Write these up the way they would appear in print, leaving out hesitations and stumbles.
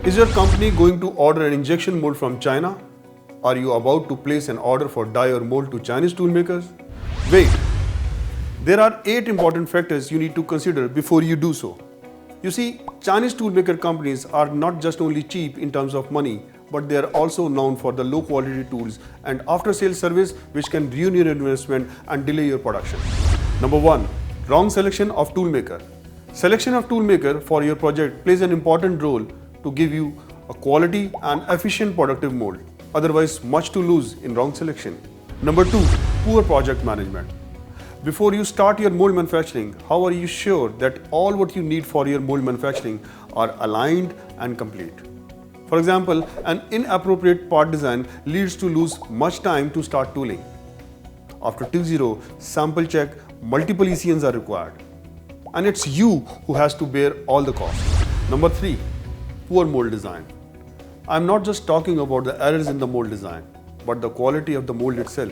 Is your company going to order an injection mold from China? Are you about to place an order for die or mold to Chinese toolmakers? Wait! There are 8 important factors you need to consider before you do so. You see, Chinese toolmaker companies are not just only cheap in terms of money, but they are also known for the low quality tools and after sales service which can ruin your investment and delay your production. Number 1. Wrong selection of toolmaker. Selection of toolmaker for your project plays an important role to give you a quality and efficient productive mold. Otherwise, much to lose in wrong selection. Number 2. Poor project management. Before you start your mold manufacturing, how are you sure that all what you need for your mold manufacturing are aligned and complete? For example, an inappropriate part design leads to lose much time to start tooling. After T0, sample check, multiple ECNs are required. And it's you who has to bear all the costs. Number 3. Poor mold design. I'm not just talking about the errors in the mold design, but the quality of the mold itself.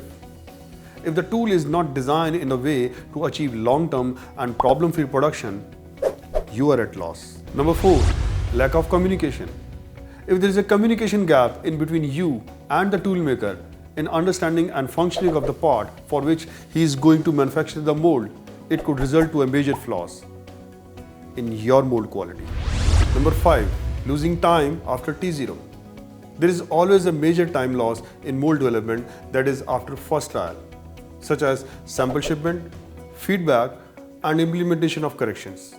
If the tool is not designed in a way to achieve long-term and problem-free production, you are at loss. Number 4. Lack of communication. If there is a communication gap in between you and the toolmaker in understanding and functioning of the part for which he is going to manufacture the mold, it could result to a major flaws in your mold quality. Number 5. Losing time after T0. There is always a major time loss in mold development, that is after first trial, such as sample shipment, feedback, and implementation of corrections.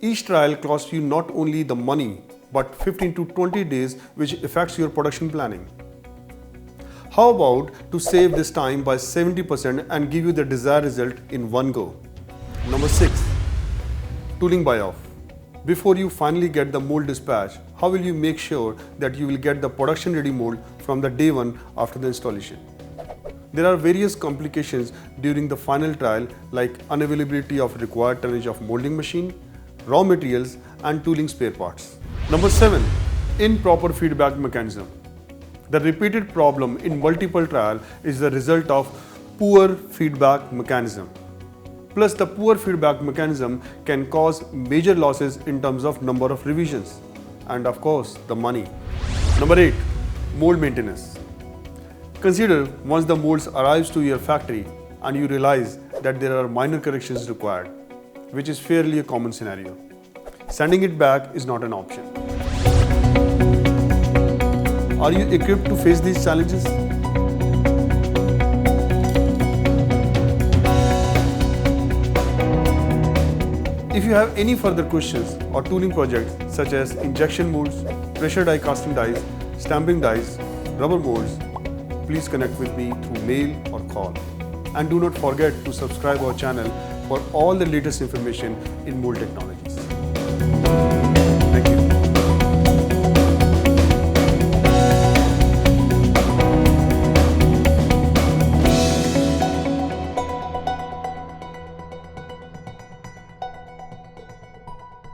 Each trial costs you not only the money, but 15 to 20 days, which affects your production planning. How about to save this time by 70% and give you the desired result in one go? Number 6. Tooling buyout. Before you finally get the mold dispatch, how will you make sure that you will get the production ready mold from the day one after the installation? There are various complications during the final trial like unavailability of required tonnage of molding machine, raw materials and tooling spare parts. Number 7. Improper feedback mechanism. The repeated problem in multiple trials is the result of poor feedback mechanism. Plus, the poor feedback mechanism can cause major losses in terms of number of revisions and of course the money. Number 8. Mold maintenance. Consider once the molds arrives to your factory and you realize that there are minor corrections required, which is fairly a common scenario. Sending it back is not an option. Are you equipped to face these challenges? If you have any further questions or tooling projects such as injection molds, pressure die casting dies, stamping dies, rubber molds, please connect with me through mail or call. And do not forget to subscribe our channel for all the latest information in mold technologies.